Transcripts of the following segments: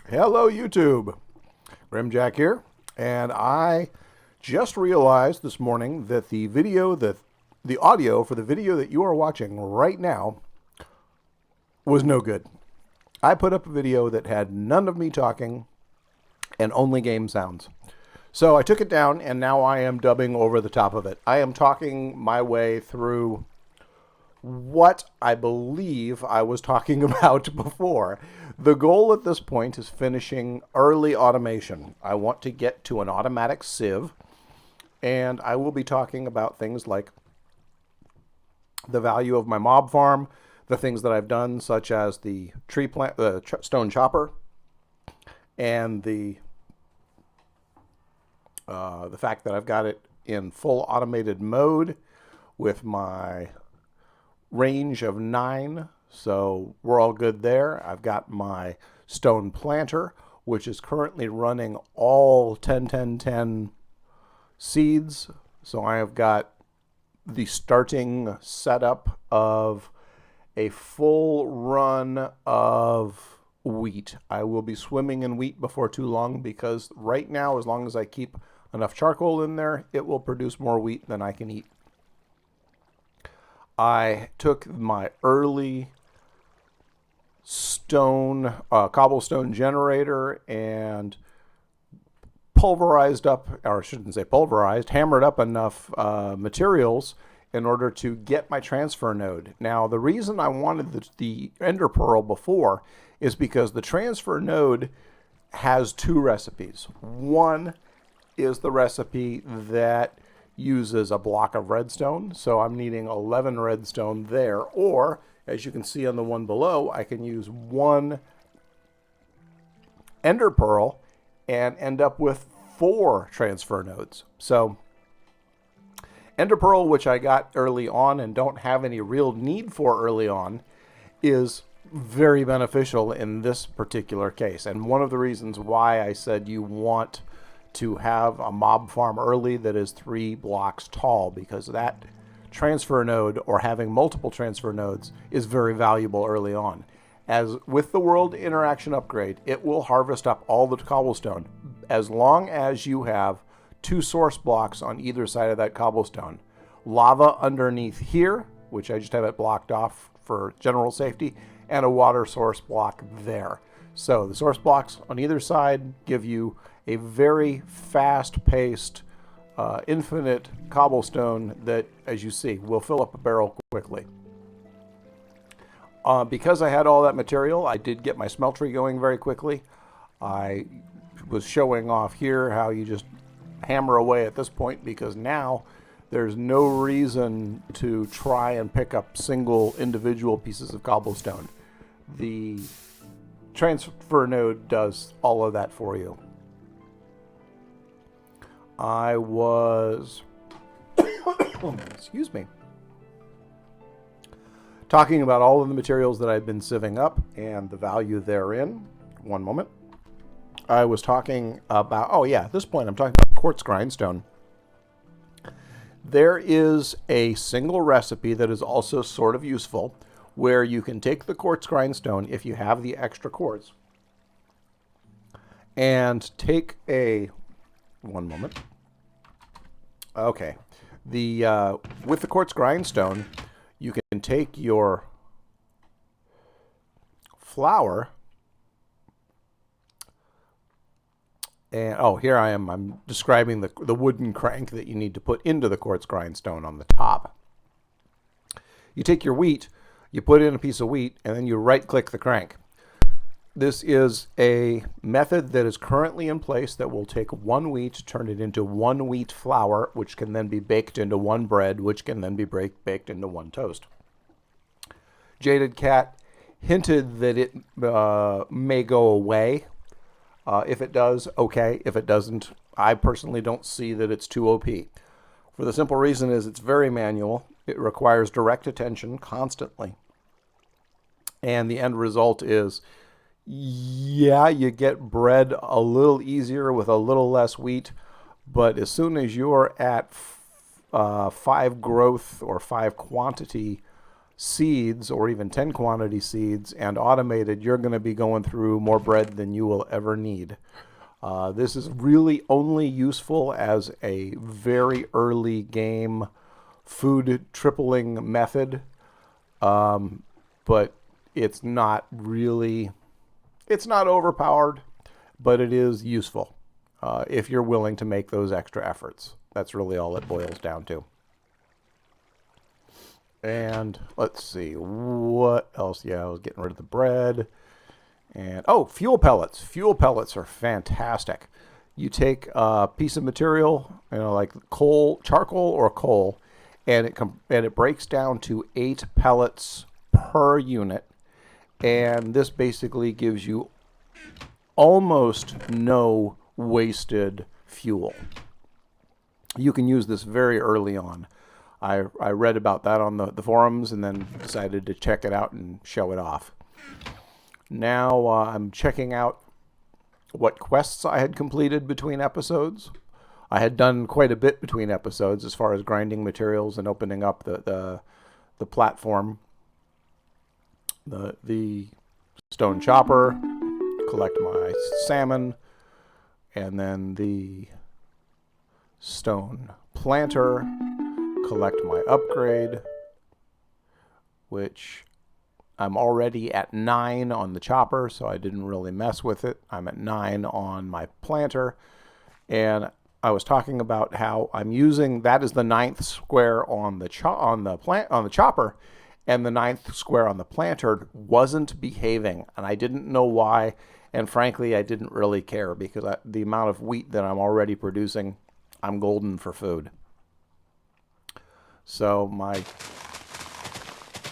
Hello, YouTube. Grimjahk here, and I just realized this morning that the audio for the video that you are watching right now was no good. I put up a video that had none of me talking and only game sounds. So I took it down, and now I am dubbing over the top of it. I am talking my way through what I believe I was talking about before. The goal at this point is finishing early automation. I want to get to an automatic sieve, and I will be talking about things like the value of my mob farm, the things that I've done, such as the stone chopper, and the fact that I've got it in full automated mode with my range of 9, so we're all good there. I've got my stone planter, which is currently running all 10-10-10 seeds, so I have got the starting setup of a full run of wheat. I will be swimming in wheat before too long, because right now, as long as I keep enough charcoal in there, it will produce more wheat than I can eat. I took my early cobblestone generator and pulverized up, or I shouldn't say pulverized, hammered up enough materials in order to get my transfer node. Now, the reason I wanted the ender pearl before is because the transfer node has 2 recipes. One is the recipe that uses a block of redstone, so I'm needing 11 redstone there, or as you can see on the one below, I can use 1 ender pearl and end up with 4 transfer nodes. So ender pearl, which I got early on and don't have any real need for early on, is very beneficial in this particular case, and one of the reasons why I said you want to have a mob farm early that is 3 blocks tall, because that transfer node, or having multiple transfer nodes, is very valuable early on. As with the world interaction upgrade, it will harvest up all the cobblestone as long as you have 2 source blocks on either side of that cobblestone. Lava underneath here, which I just have it blocked off for general safety, and a water source block there. So the source blocks on either side give you a very fast-paced, infinite cobblestone that, as you see, will fill up a barrel quickly. Because I had all that material, I did get my smeltery going very quickly. I was showing off here how you just hammer away at this point, because now there's no reason to try and pick up single individual pieces of cobblestone. The transfer node does all of that for you. I was, excuse me, talking about all of the materials that I've been sieving up and the value therein. One moment. I was talking about, oh yeah, at this point I'm talking about quartz grindstone. There is a single recipe that is also sort of useful, where you can take the quartz grindstone, if you have the extra quartz, and take a, one moment. Okay. With the quartz grindstone, you can take your flour and, oh, here I am. I'm describing the wooden crank that you need to put into the quartz grindstone on the top. You take your wheat, you put in a piece of wheat, and then you right-click the crank. This is a method that is currently in place that will take 1 wheat, turn it into 1 wheat flour, which can then be baked into 1 bread, which can then be baked into 1 toast. Jaded Cat hinted that it may go away. If it does, okay. If it doesn't, I personally don't see that it's too OP. For the simple reason is it's very manual. It requires direct attention constantly. And the end result is, yeah, you get bread a little easier with a little less wheat, but as soon as you're at 5 growth or 5 quantity seeds or even 10 quantity seeds and automated, you're going to be going through more bread than you will ever need. This is really only useful as a very early game food tripling method, but it's not overpowered, but it is useful if you're willing to make those extra efforts. That's really all it boils down to. And let's see, what else? Yeah, I was getting rid of the bread. And, fuel pellets. Fuel pellets are fantastic. You take a piece of material, like charcoal or coal, and it breaks down to 8 pellets per unit. And this basically gives you almost no wasted fuel. You can use this very early on. I read about that on the forums and then decided to check it out and show it off. Now I'm checking out what quests I had completed between episodes. I had done quite a bit between episodes as far as grinding materials and opening up the platform. The stone chopper, collect my salmon, and then the stone planter, collect my upgrade, which I'm already at 9 on the chopper, so I didn't really mess with it. I'm at 9 on my planter, and I was talking about how I'm using that as the 9th square on the chopper, and the 9th square on the planter wasn't behaving, and I didn't know why. And frankly, I didn't really care because the amount of wheat that I'm already producing, I'm golden for food. So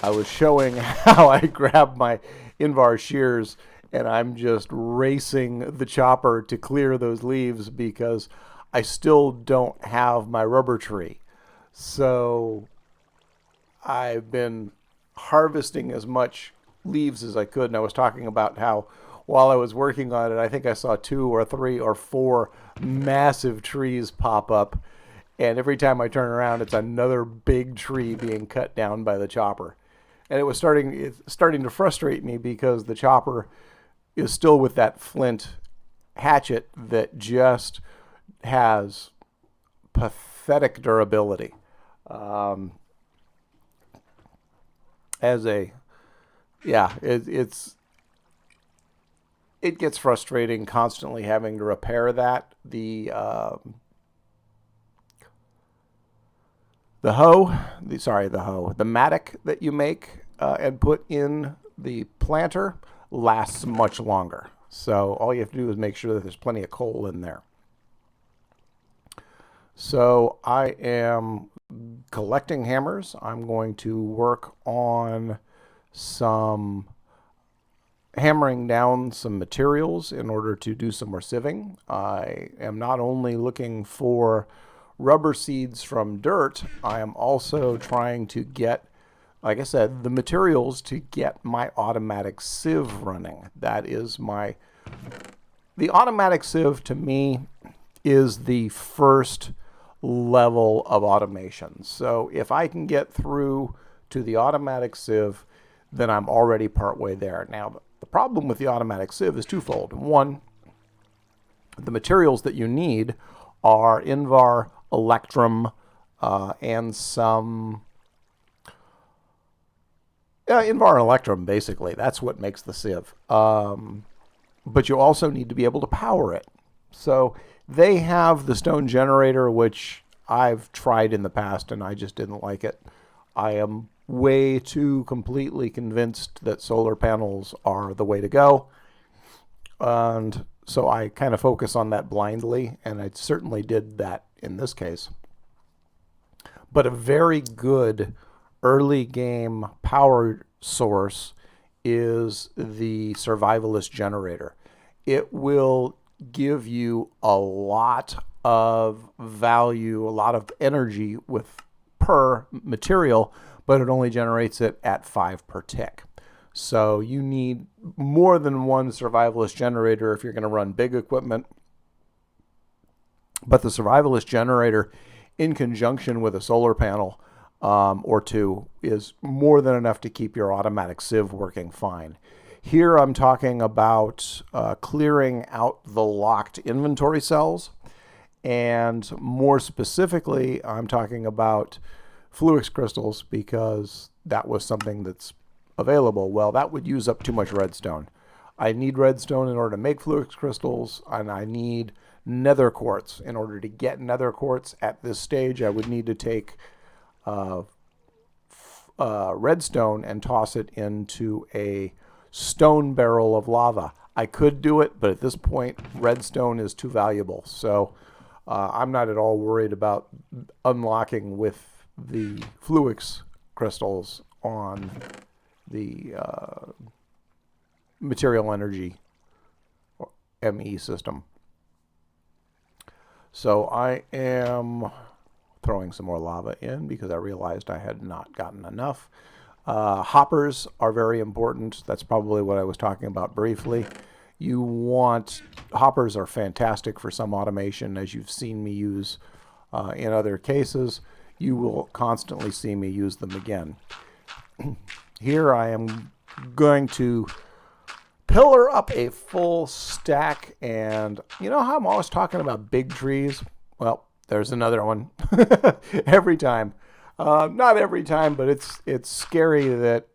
I was showing how I grab my Invar shears and I'm just racing the chopper to clear those leaves because I still don't have my rubber tree. So I've been harvesting as much leaves as I could, and I was talking about how while I was working on it, I think I saw 2 or 3 or 4 massive trees pop up, and every time I turn around, it's another big tree being cut down by the chopper. And it's starting to frustrate me because the chopper is still with that flint hatchet that just has pathetic durability. It gets frustrating constantly having to repair that. The mattock that you make and put in the planter lasts much longer. So all you have to do is make sure that there's plenty of coal in there. So I am collecting hammers. I'm going to work on some hammering down some materials in order to do some more sieving. I am not only looking for rubber seeds from dirt, I am also trying to get, like I said, the materials to get my automatic sieve running. That is the automatic sieve to me is the first level of automation. So if I can get through to the automatic sieve, then I'm already partway there. Now, the problem with the automatic sieve is twofold. One, the materials that you need are Invar, Electrum, and some... Invar and Electrum, basically. That's what makes the sieve. But you also need to be able to power it. So they have the stone generator, which I've tried in the past, and I just didn't like it. I am way too completely convinced that solar panels are the way to go. And so I kind of focus on that blindly, and I certainly did that in this case. But a very good early game power source is the survivalist generator. It will give you a lot of value, a lot of energy per material, but it only generates it at 5 per tick. So you need more than one survivalist generator if you're going to run big equipment. But the survivalist generator, in conjunction with a solar panel, or two is more than enough to keep your automatic sieve working fine. Here I'm talking about clearing out the locked inventory cells, and more specifically, I'm talking about Fluix crystals because that was something that's available. Well, that would use up too much redstone. I need redstone in order to make Fluix crystals, and I need nether quartz. In order to get nether quartz at this stage, I would need to take redstone and toss it into a stone barrel of lava. I could do it, but at this point, redstone is too valuable. So I'm not at all worried about unlocking with the Fluix crystals on the material energy ME system. So I am throwing some more lava in because I realized I had not gotten enough. Hoppers are very important. That's probably what I was talking about briefly. Hoppers are fantastic for some automation, as you've seen me use in other cases. You will constantly see me use them again. Here I am going to pillar up a full stack, and you know how I'm always talking about big trees? Well, there's another one. Every time. Not every time, but it's scary that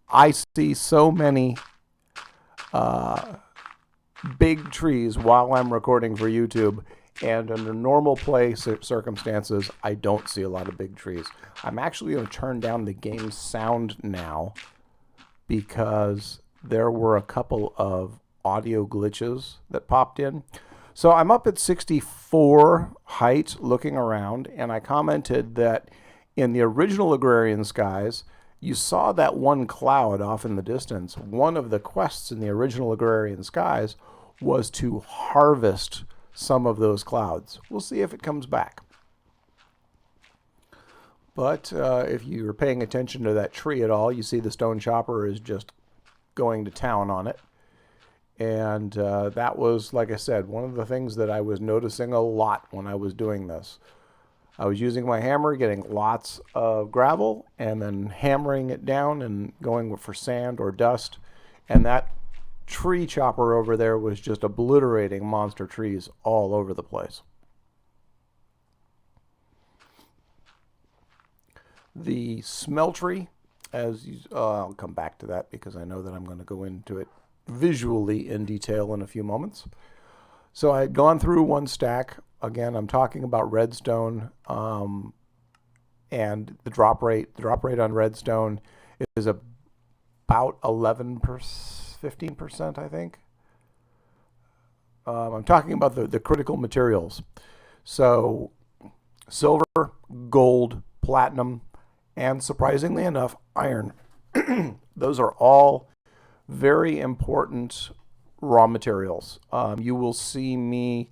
I see so many big trees while I'm recording for YouTube, and under normal play circumstances, I don't see a lot of big trees. I'm actually going to turn down the game sound now because there were a couple of audio glitches that popped in. So I'm up at 64 height looking around, and I commented that in the original Agrarian Skies, you saw that one cloud off in the distance. One of the quests in the original Agrarian Skies was to harvest some of those clouds. We'll see if it comes back. But if you're paying attention to that tree at all, you see the stone chopper is just going to town on it. And that was, like I said, one of the things that I was noticing a lot when I was doing this. I was using my hammer, getting lots of gravel, and then hammering it down and going for sand or dust. And that tree chopper over there was just obliterating monster trees all over the place. The smeltery, I'll come back to that because I know that I'm going to go into it visually in detail in a few moments. So I had gone through one stack. Again, I'm talking about redstone and the drop rate. The drop rate on redstone is about 15%, I think. I'm talking about the critical materials. So silver, gold, platinum, and surprisingly enough, iron. Those are all very important raw materials. You will see me,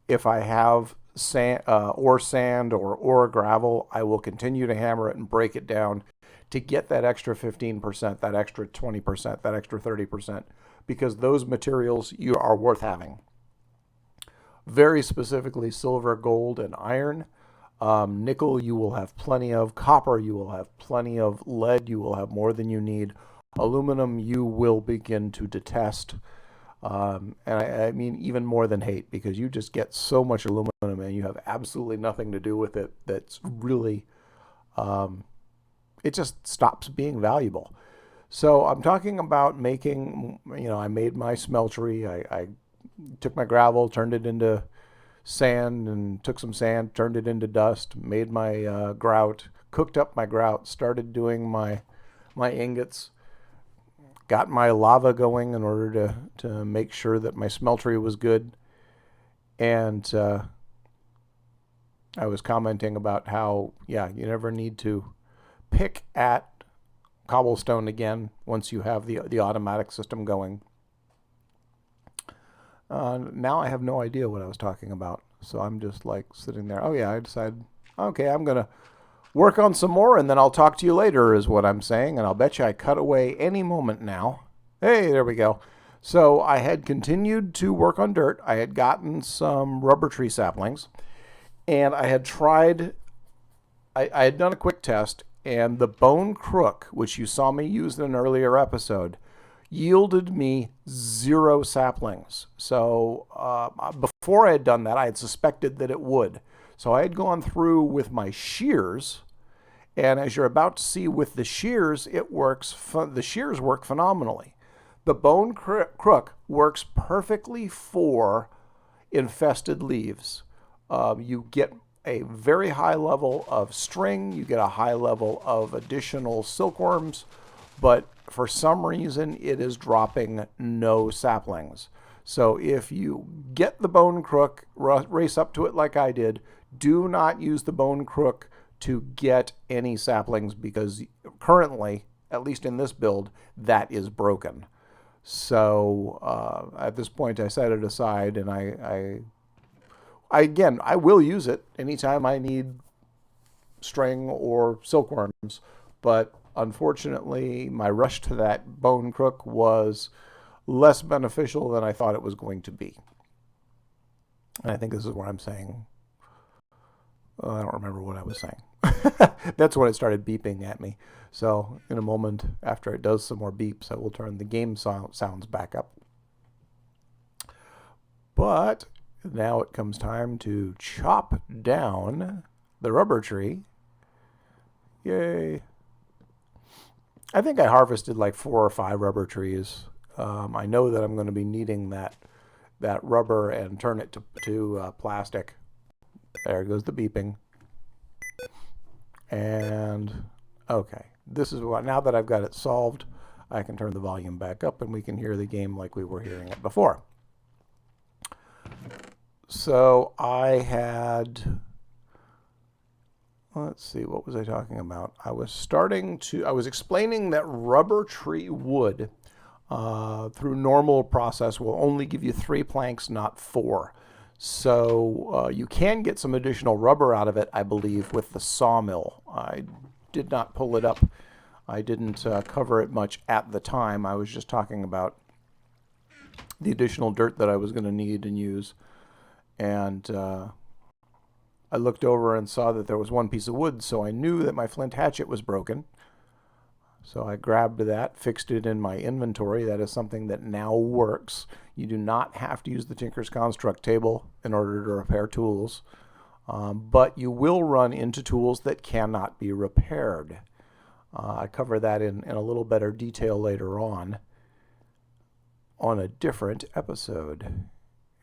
if I have sand, or gravel, I will continue to hammer it and break it down to get that extra 15%, that extra 20%, that extra 30%, because those materials you are worth having. Very specifically, silver, gold, and iron. Nickel you will have plenty of. Copper you will have plenty of. Lead you will have more than you need. Aluminum you will begin to detest. And I mean even more than hate, because you just get so much aluminum and you have absolutely nothing to do with it. That's really, it just stops being valuable. So I'm talking about making, I made my smeltery. I took my gravel, turned it into sand, and took some sand, turned it into dust, made my grout, cooked up my grout, started doing my ingots, got my lava going in order to make sure that my smeltery was good. And I was commenting about how, you never need to pick at cobblestone again once you have the automatic system going. Now I have no idea what I was talking about. So I'm just like sitting there. Oh yeah, I decided, okay, I'm going to work on some more and then I'll talk to you later is what I'm saying. And I'll bet you I cut away any moment now. Hey, there we go. So I had continued to work on dirt. I had gotten some rubber tree saplings and I had tried I had done a quick test, and the bone crook, which you saw me use in an earlier episode, yielded me 0 saplings. So before I had done that, I had suspected that it would. So I had gone through with my shears, and as you're about to see with the shears, the shears work phenomenally. The bone crook works perfectly for infested leaves. You get a very high level of string, you get a high level of additional silkworms, but for some reason it is dropping no saplings. So if you get the bone crook, race up to it like I did, do not use the bone crook to get any saplings, because currently, at least in this build, that is broken. So at this point I set it aside, and I will use it anytime I need string or silkworms, but unfortunately my rush to that bone crook was less beneficial than I thought it was going to be. And I think this is what I'm saying. I don't remember what I was saying. That's when it started beeping at me. So in a moment, after it does some more beeps, I will turn the game sounds back up. But now it comes time to chop down the rubber tree. Yay. I think I harvested like 4 or 5 rubber trees. I know that I'm going to be needing that rubber and turn it to plastic. There goes the beeping. And okay, this is what, now that I've got it solved, I can turn the volume back up and we can hear the game like we were hearing it before. So I had, let's see, what was I talking about? I was explaining that rubber tree wood through normal process will only give you 3 planks, not 4. So you can get some additional rubber out of it, I believe, with the sawmill. I did not pull it up. I didn't cover it much at the time. I was just talking about the additional dirt that I was going to need and use. And I looked over and saw that there was 1 piece of wood, so I knew that my flint hatchet was broken. So I grabbed that, fixed it in my inventory. That is something that now works. You do not have to use the Tinker's Construct table in order to repair tools, but you will run into tools that cannot be repaired. I cover that in a little better detail later on a different episode.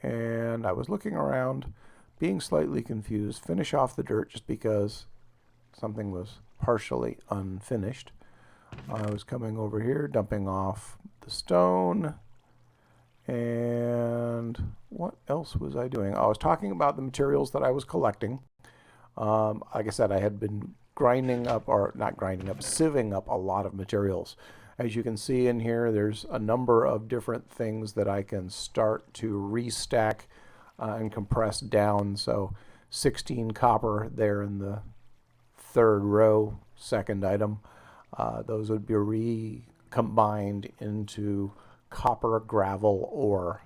And I was looking around, being slightly confused, finish off the dirt just because something was partially unfinished. I was coming over here, dumping off the stone, and what else was I doing? I was talking about the materials that I was collecting. Like I said, I had been sieving up a lot of materials. As you can see in here, there's a number of different things that I can start to restack and compress down. So 16 copper there in the 3rd row, 2nd item. Those would be recombined into copper ore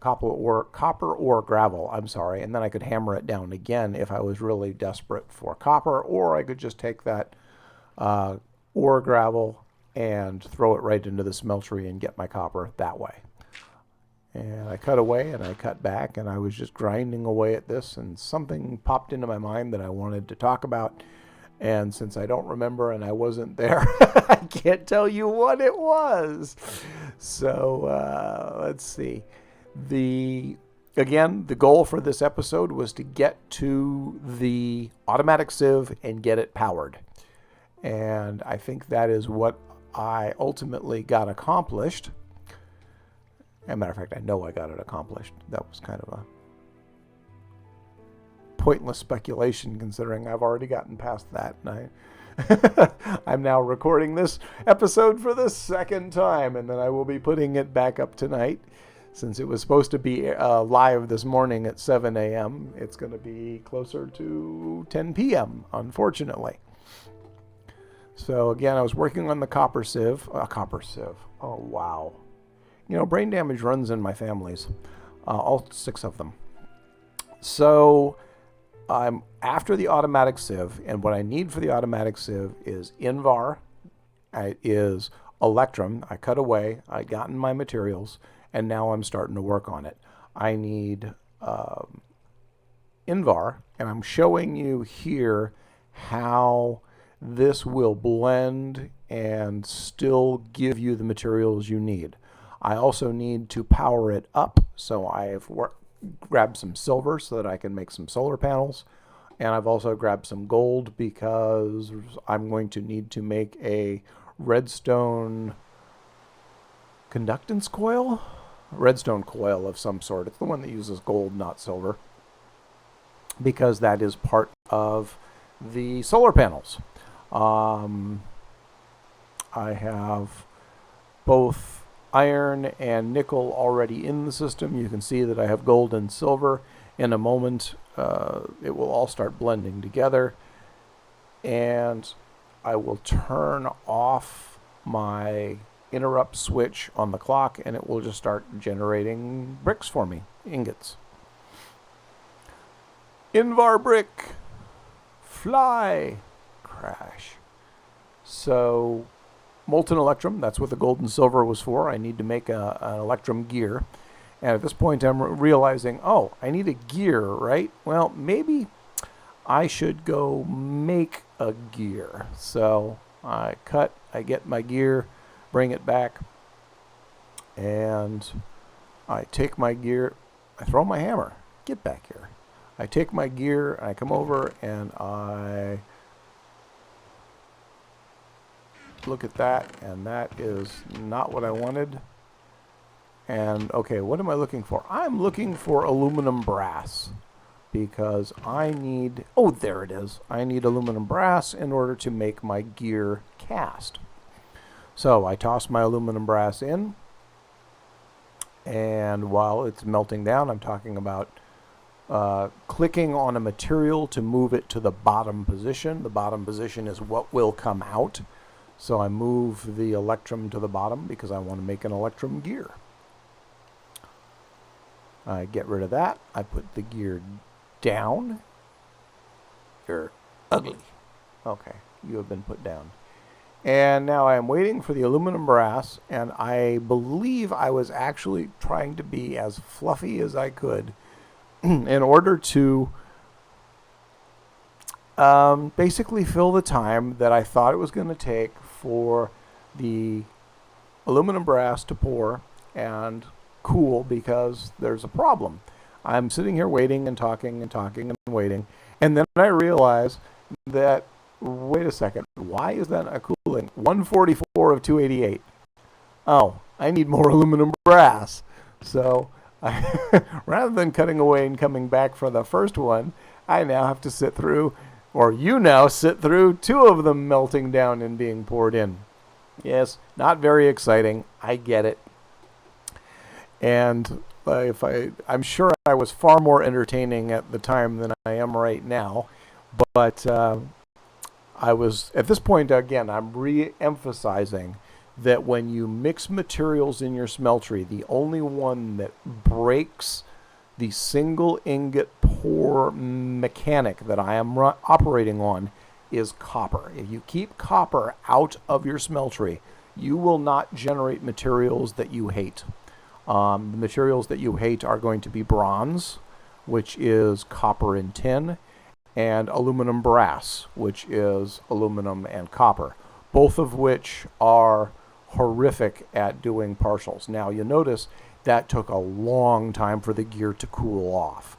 gravel, I'm sorry, and then I could hammer it down again if I was really desperate for copper, or I could just take that ore gravel and throw it right into the smeltery and get my copper that way. And I cut away and I cut back, and I was just grinding away at this, and something popped into my mind that I wanted to talk about. And since I don't remember and I wasn't there, I can't tell you what it was. So let's see. The goal for this episode was to get to the automatic sieve and get it powered. And I think that is what I ultimately got accomplished. As a matter of fact, I know I got it accomplished. That was kind of a pointless speculation, considering I've already gotten past that. And I'm now recording this episode for the 2nd time, and then I will be putting it back up tonight. Since it was supposed to be live this morning at 7 a.m., it's going to be closer to 10 p.m., unfortunately. So again, I was working on the copper sieve. Oh, wow. You know, brain damage runs in my families. All 6 of them. So I'm after the automatic sieve, and what I need for the automatic sieve is Invar, is Electrum. I cut away, I gotten my materials, and now I'm starting to work on it. I need Invar, and I'm showing you here how this will blend and still give you the materials you need. I also need to power it up, so I've grabbed some silver so that I can make some solar panels, and I've also grabbed some gold because I'm going to need to make a redstone conductance coil? Redstone coil of some sort. It's the one that uses gold, not silver, because that is part of the solar panels. I have both iron and nickel already in the system. You can see that I have gold and silver. In a moment, it will all start blending together, and I will turn off my interrupt switch on the clock, and it will just start generating bricks for me, ingots. Invar brick, fly, crash. So molten electrum, that's what the gold and silver was for. I need to make an electrum gear. And at this point I'm realizing, oh, I need a gear, right? Well, maybe I should go make a gear. So I get my gear, bring it back, and I take my gear, I throw my hammer, get back here. I take my gear, and I come over, and I look at that, and that is not what I wanted. And okay, what am I looking for? I'm looking for aluminum brass, because I need, oh, there it is. I need aluminum brass in order to make my gear cast. So I toss my aluminum brass in, and while it's melting down, I'm talking about clicking on a material to move it to the bottom position. The bottom position is what will come out. So I move the electrum to the bottom because I want to make an electrum gear. I get rid of that. I put the gear down. You're ugly. Okay, you have been put down. And now I am waiting for the aluminum brass, and I believe I was actually trying to be as fluffy as I could in order to basically fill the time that I thought it was going to take for the aluminum brass to pour and cool, because there's a problem. I'm sitting here waiting and talking and talking and waiting, and then I realize that, wait a second, why is that not cooling? 144 of 288. Oh, I need more aluminum brass. So rather than cutting away and coming back for the first one, I now have to sit through, or you now sit through, two of them melting down and being poured in. Yes, not very exciting. I get it. And I'm sure I was far more entertaining at the time than I am right now. But I was, at this point, again, I'm re-emphasizing that when you mix materials in your smeltery, the only one that breaks the single ingot pour mechanic that I am operating on is copper. If you keep copper out of your smeltery, you will not generate materials that you hate. The materials that you hate are going to be bronze, which is copper and tin, and aluminum brass, which is aluminum and copper, both of which are horrific at doing partials. Now, you notice that took a long time for the gear to cool off.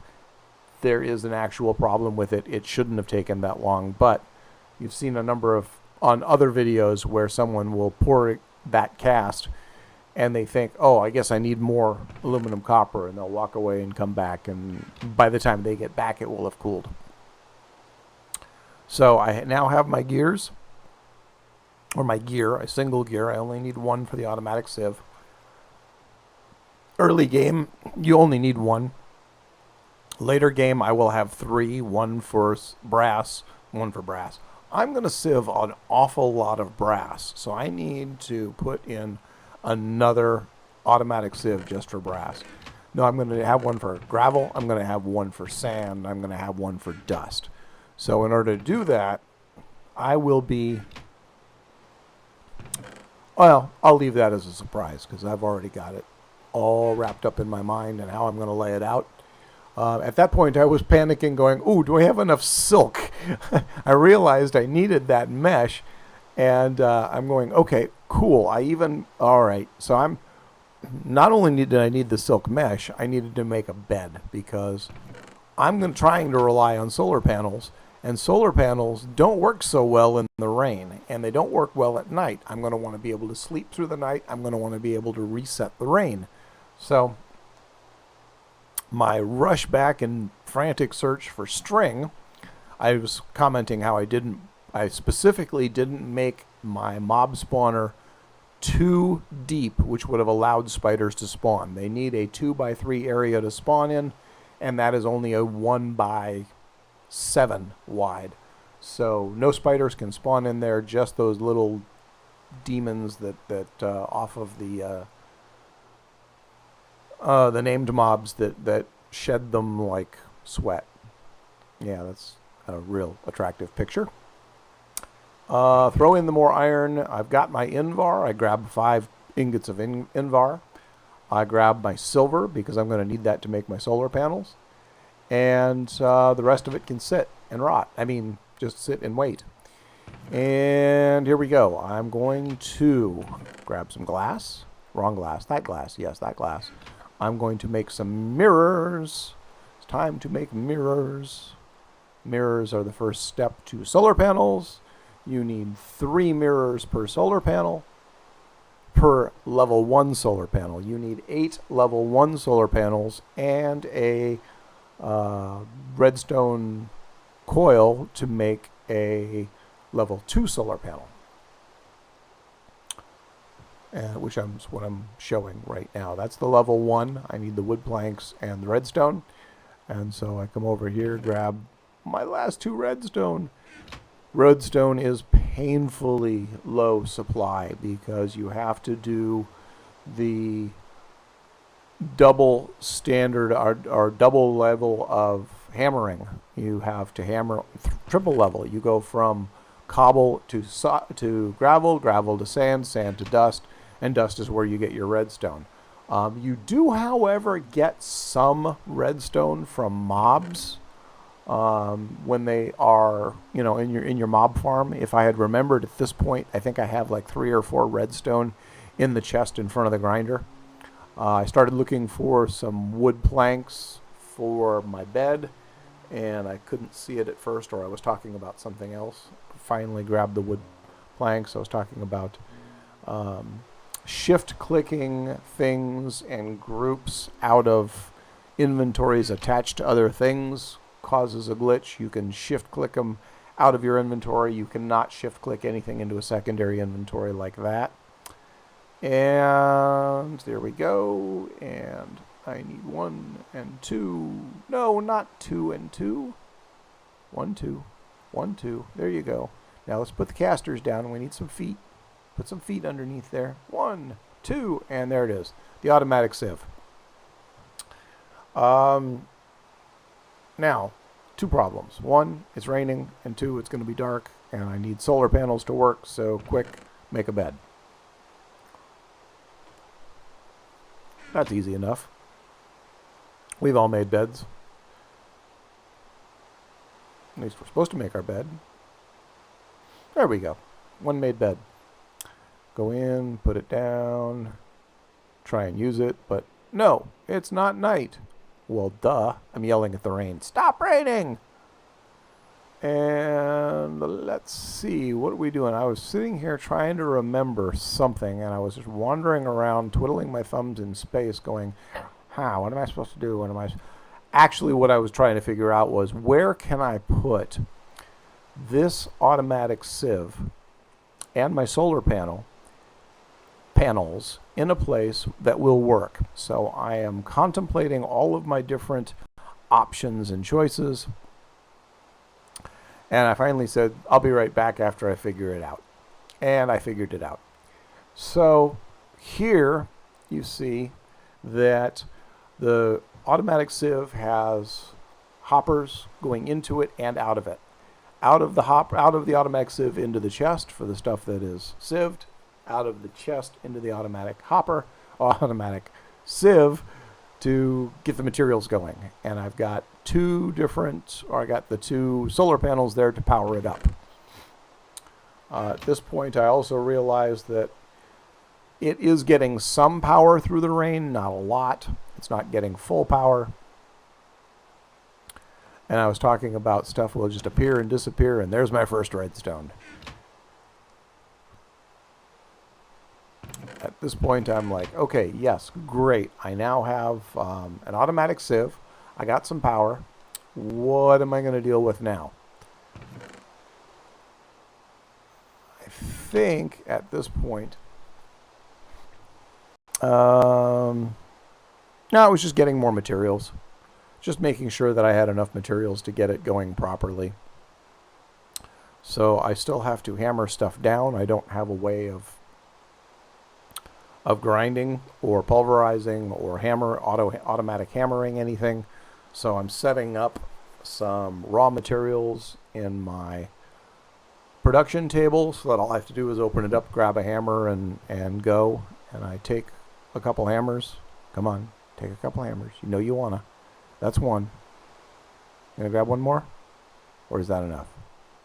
There is an actual problem with it. It shouldn't have taken that long, but you've seen a number of, on other videos, where someone will pour that cast and they think, oh, I guess I need more aluminum copper, and they'll walk away and come back, and by the time they get back, it will have cooled. So I now have my gears, or my gear, a single gear. I only need one for the automatic sieve. Early game, you only need one. Later game, I will have three, one for brass, one for brass. I'm going to sieve an awful lot of brass, so I need to put in another automatic sieve just for brass. No, I'm going to have one for gravel. I'm going to have one for sand. I'm going to have one for dust. So in order to do that, I will be... Well, I'll leave that as a surprise because I've already got it all wrapped up in my mind and how I'm going to lay it out. At that point, I was panicking, going, ooh, do I have enough silk? I realized I needed that mesh, and I'm going, okay, cool. All right, so I'm... Not only did I need the silk mesh, I needed to make a bed because I'm trying to rely on solar panels, and solar panels don't work so well in the rain, and they don't work well at night. I'm going to want to be able to sleep through the night. I'm going to want to be able to reset the rain. So my rush back and frantic search for string, I was commenting how I specifically didn't make my mob spawner too deep, which would have allowed spiders to spawn. They need a 2x3 area to spawn in, and that is only a 1x7 wide. So no spiders can spawn in there, just those little demons that off of the named mobs that shed them like sweat. Yeah, that's a real attractive picture. Throw in the more iron. I've got my Invar. I grab 5 ingots of Invar. I grab my silver because I'm going to need that to make my solar panels. And the rest of it can sit and rot. I mean, just sit and wait. And here we go. I'm going to grab some glass. Wrong glass. That glass. Yes, that glass. I'm going to make some mirrors. It's time to make mirrors. Mirrors are the first step to solar panels. You need 3 mirrors per solar panel, per level 1 solar panel. You need 8 level 1 solar panels and a redstone coil to make a level 2 solar panel, which is what I'm showing right now. That's the level 1. I need the wood planks and the redstone. And so I come over here, grab my last 2 redstone. Redstone is painfully low supply because you have to do the double standard or double level of hammering. You have to hammer triple level. You go from cobble to gravel, gravel to sand, sand to dust, and dust is where you get your redstone. You do, however, get some redstone from mobs. When they are, in your mob farm. If I had remembered at this point, I think I have like 3 or 4 redstone in the chest in front of the grinder. I started looking for some wood planks for my bed, and I couldn't see it at first, or I was talking about something else. Finally grabbed the wood planks. I was talking about shift clicking things and groups out of inventories attached to other things causes a glitch. You can shift click them out of your inventory. You cannot shift click anything into a secondary inventory like that. And there we go. And I need 1 and 2. No, not 2 and 2. 1, 2. 1, 2. There you go. Now let's put the casters down. We need some feet. Put some feet underneath there. 1, 2, and there it is. The automatic sieve. Now, 2 problems. 1, it's raining, and 2, it's going to be dark, and I need solar panels to work, so quick, make a bed. That's easy enough. We've all made beds. At least we're supposed to make our bed. There we go. 1 made bed. Go in, put it down, try and use it, but no, it's not night. Well, duh. I'm yelling at the rain. Stop raining! And let's see. What are we doing? I was sitting here trying to remember something, and I was just wandering around, twiddling my thumbs in space, going, what am I supposed to do? Actually, what I was trying to figure out was, where can I put this automatic sieve and my solar panels in a place that will work? So I am contemplating all of my different options and choices, and I finally said, I'll be right back after I figure it out. And I figured it out. So here you see that The automatic sieve has hoppers going into it and out of it. Out of the automatic sieve into the chest for the stuff that is sieved. Out of the chest into the automatic hopper, automatic sieve to get the materials going. And I've got I got the 2 solar panels there to power it up. At this point, I also realized that it is getting some power through the rain, not a lot. It's not getting full power. And I was talking about stuff will just appear and disappear, and there's my first redstone. At this point, I'm like, okay, yes, great. I now have an automatic sieve. I got some power. What am I going to deal with now? I think at this point, no, it was just getting more materials. Just making sure that I had enough materials to get it going properly. So I still have to hammer stuff down. I don't have a way of grinding or pulverizing or automatic hammering anything. So I'm setting up some raw materials in my production table so that all I have to do is open it up, grab a hammer, and go. And I take a couple hammers. Come on, take a couple hammers. You know you wanna. That's one. Gonna grab one more? Or is that enough?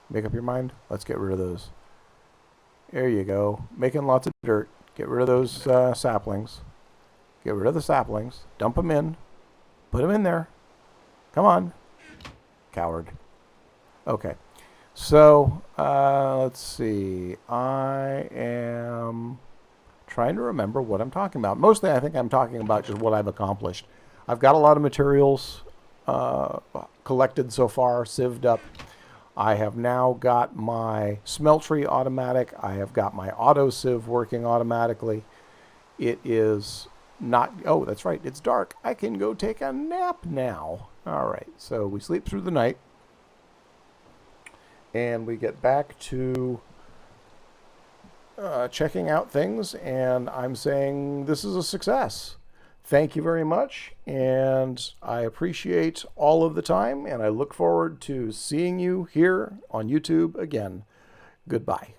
Make up your mind? Let's get rid of those. There you go. Making lots of dirt. Get rid of those saplings. Get rid of the saplings. Dump them in. Put them in there. Come on. Coward. Okay. So, let's see. I am trying to remember what I'm talking about. Mostly I think I'm talking about just what I've accomplished. I've got a lot of materials collected so far, sieved up. I have now got my smeltery automatic. I have got my auto sieve working automatically. It is not, oh, that's right, it's dark. I can go take a nap now. All right, so we sleep through the night. And we get back to checking out things, and I'm saying this is a success. Thank you very much, and I appreciate all of the time, and I look forward to seeing you here on YouTube again. Goodbye.